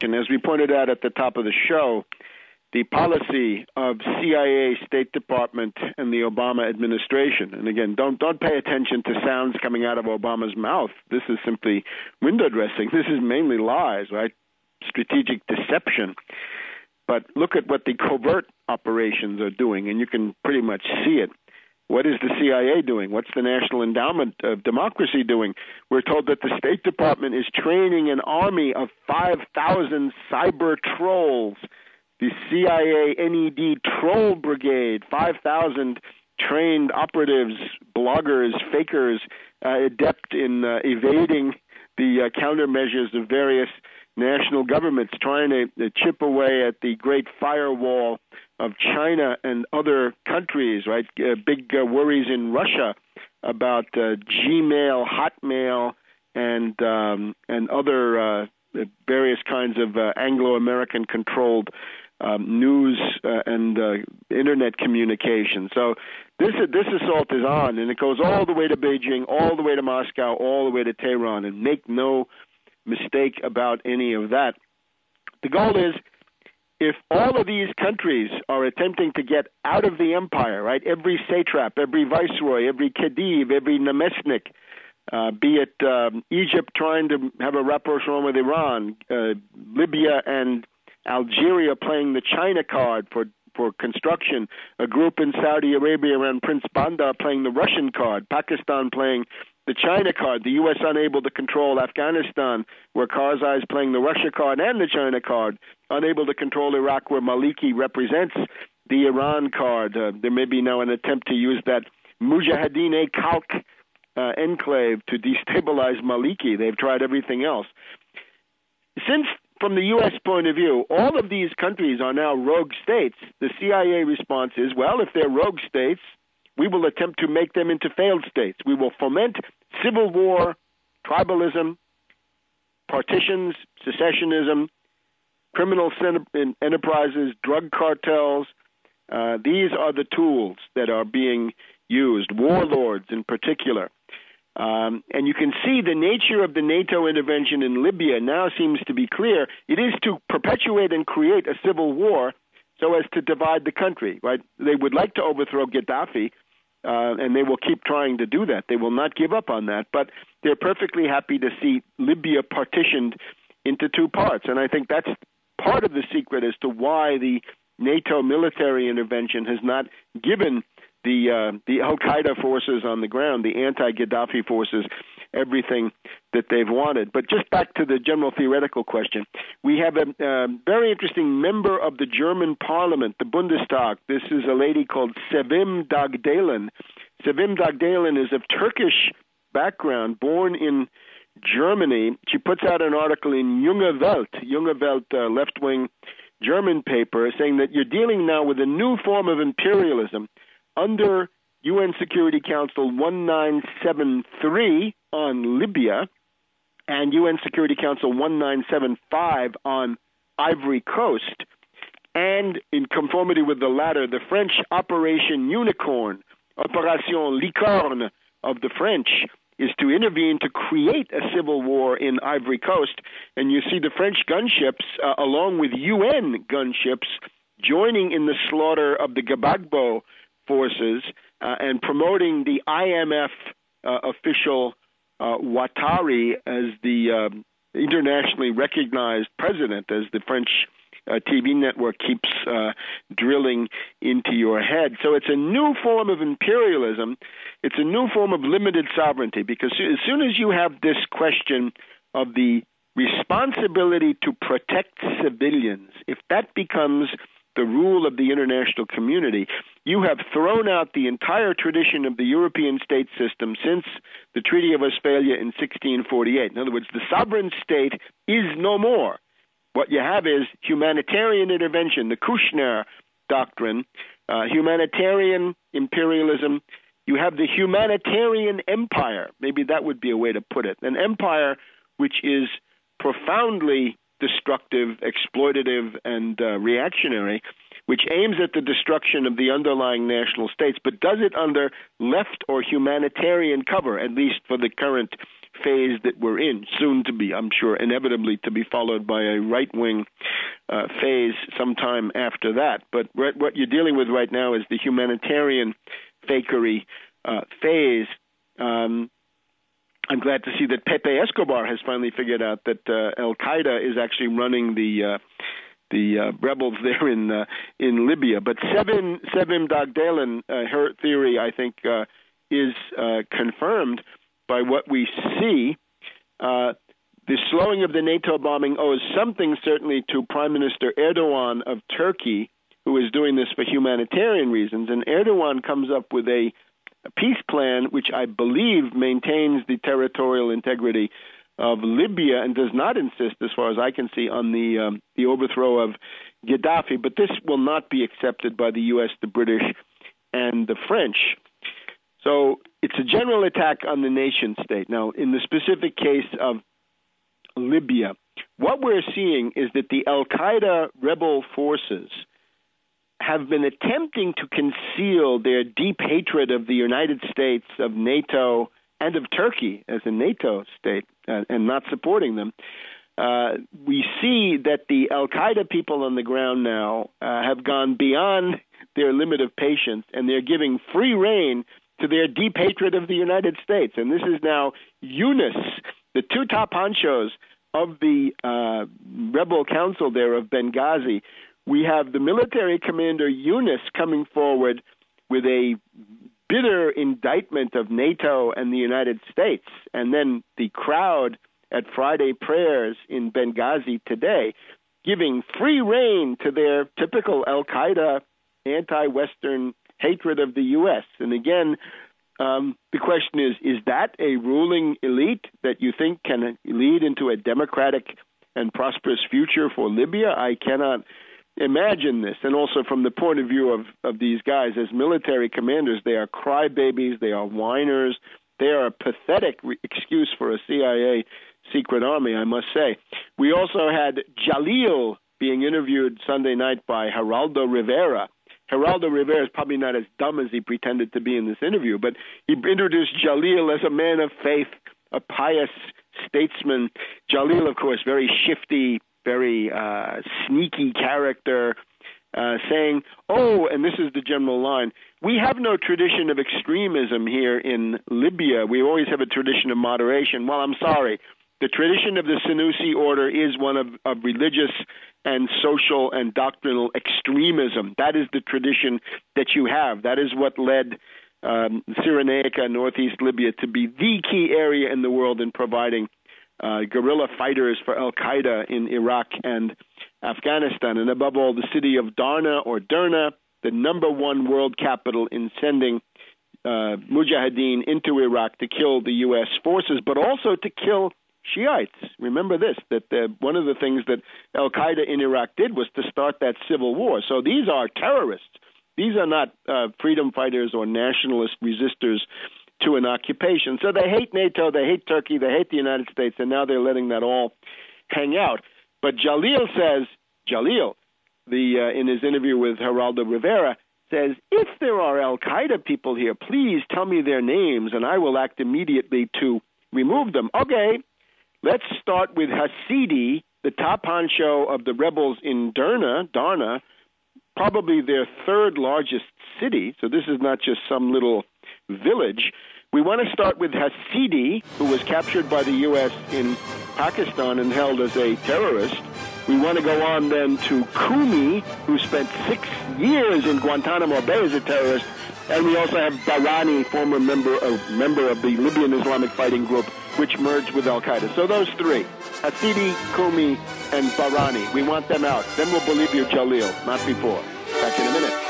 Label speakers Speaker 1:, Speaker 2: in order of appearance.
Speaker 1: And as we pointed out at the top of the show, the policy of CIA, State Department, and the Obama administration. And again, don't pay attention to sounds coming out of Obama's mouth. This is simply window dressing. This is mainly lies, right? Strategic deception. But look at what the covert operations are doing, and you can pretty much see it. What is the CIA doing? What's the National Endowment of Democracy doing? We're told that the State Department is training an army of 5,000 cyber trolls. The CIA NED Troll Brigade, 5,000 trained operatives, bloggers, fakers, adept in evading the countermeasures of various national governments, trying to chip away at the great firewall of China and other countries, right? Big worries in Russia about Gmail, Hotmail, and other various kinds of Anglo-American controlled news and internet communication. So this assault is on, and it goes all the way to Beijing, all the way to Moscow, all the way to Tehran, and make no mistake about any of that. The goal is, if all of these countries are attempting to get out of the empire, right, every satrap, every viceroy, every khedive, every namestnik, be it Egypt trying to have a rapprochement with Iran, Libya and Algeria playing the China card for construction, a group in Saudi Arabia around Prince Bandar playing the Russian card, Pakistan playing the China card, the U.S. unable to control Afghanistan, where Karzai is playing the Russia card and the China card, unable to control Iraq, where Maliki represents the Iran card. There may be now an attempt to use that Mujahideen-e-Khalq enclave to destabilize Maliki. They've tried everything else. Since, from the U.S. point of view, all of these countries are now rogue states, the CIA response is, well, if they're rogue states, we will attempt to make them into failed states. We will foment civil war, tribalism, partitions, secessionism, criminal enterprises, drug cartels. These are the tools that are being used, warlords in particular. And you can see the nature of the NATO intervention in Libya now seems to be clear. It is to perpetuate and create a civil war so as to divide the country, right? They would like to overthrow Gaddafi, and they will keep trying to do that. They will not give up on that, but they're perfectly happy to see Libya partitioned into two parts. And I think that's part of the secret as to why the NATO military intervention has not given the al-Qaeda forces on the ground, the anti-Gaddafi forces, everything that they've wanted. But just back to the general theoretical question, we have a very interesting member of the German parliament, the Bundestag. This is a lady called Sevim Dagdelen. Sevim Dagdelen is of Turkish background, born in Germany. She puts out an article in Junge Welt, left-wing German paper, saying that you're dealing now with a new form of imperialism under UN Security Council 1973 on Libya and UN Security Council 1975 on Ivory Coast, and in conformity with the latter, the French Operation Unicorn, Opération Licorne of the French, is to intervene to create a civil war in Ivory Coast. And you see the French gunships, along with UN gunships, joining in the slaughter of the Gbagbo forces and promoting the IMF official Ouattara as the internationally recognized president, as the French TV network keeps drilling into your head. So it's a new form of imperialism. It's a new form of limited sovereignty, because as soon as you have this question of the responsibility to protect civilians, if that becomes the rule of the international community, you have thrown out the entire tradition of the European state system since the Treaty of Westphalia in 1648. In other words, the sovereign state is no more. What you have is humanitarian intervention, the Kushner doctrine, humanitarian imperialism. You have the humanitarian empire. Maybe that would be a way to put it. An empire which is profoundly destructive, exploitative, and reactionary, which aims at the destruction of the underlying national states, but does it under left or humanitarian cover, at least for the current phase that we're in, soon to be, I'm sure, inevitably to be followed by a right-wing phase sometime after that. But what you're dealing with right now is the humanitarian fakery phase. I'm glad to see that Pepe Escobar has finally figured out that Al-Qaeda is actually running the rebels there in Libya. But Sevim Dagdalen, her theory, I think, is confirmed by what we see. The slowing of the NATO bombing owes something certainly to Prime Minister Erdogan of Turkey, who is doing this for humanitarian reasons. And Erdogan comes up with a peace plan which I believe maintains the territorial integrity of Libya and does not insist, as far as I can see, on the overthrow of Gaddafi. But this will not be accepted by the U.S., the British, and the French. So it's a general attack on the nation state. Now, in the specific case of Libya, what we're seeing is that the Al-Qaeda rebel forces have been attempting to conceal their deep hatred of the United States, of NATO, and of Turkey as a NATO state, and not supporting them. We see that the Al-Qaeda people on the ground now have gone beyond their limit of patience, and they're giving free rein to their deep hatred of the United States. And this is now Yunus, the two top honchos of the rebel council there of Benghazi. We have the military commander Yunus coming forward with a bitter indictment of NATO and the United States, and then the crowd at Friday prayers in Benghazi today giving free rein to their typical Al-Qaeda anti-Western hatred of the U.S. And again, the question is that a ruling elite that you think can lead into a democratic and prosperous future for Libya? I cannot imagine this. And also from the point of view of these guys as military commanders, they are crybabies, they are whiners, they are a pathetic excuse for a CIA secret army, I must say. We also had Jalil being interviewed Sunday night by Geraldo Rivera. Geraldo Rivera is probably not as dumb as he pretended to be in this interview, but he introduced Jalil as a man of faith, a pious statesman. Jalil, of course, very shifty, very sneaky character, saying, oh, and this is the general line, we have no tradition of extremism here in Libya. We always have a tradition of moderation. Well, I'm sorry. The tradition of the Senussi order is one of religious and social and doctrinal extremism. That is the tradition that you have. That is what led Cyrenaica, northeast Libya, to be the key area in the world in providing guerrilla fighters for Al-Qaeda in Iraq and Afghanistan. And above all, the city of Darna or Derna, the number one world capital in sending mujahideen into Iraq to kill the U.S. forces, but also to kill Shiites. Remember this, that one of the things that Al-Qaeda in Iraq did was to start that civil war. So these are terrorists. These are not freedom fighters or nationalist resistors to an occupation. So they hate NATO, they hate Turkey, they hate the United States, and now they're letting that all hang out. But Jalil says, in his interview with Geraldo Rivera, says, if there are Al-Qaeda people here, please tell me their names, and I will act immediately to remove them. Okay. Let's start with Hasidi, the top honcho of the rebels in Darna, probably their third largest city. So this is not just some little village. We want to start with Hasidi, who was captured by the U.S. in Pakistan and held as a terrorist. We want to go on then to Kumi, who spent 6 years in Guantanamo Bay as a terrorist. And we also have Barani, former member of the Libyan Islamic Fighting Group, which merged with Al-Qaeda. So those three, Hasidi, Kumi, and Barani, we want them out. Then we'll believe you, Jalil, not before. Back in a minute.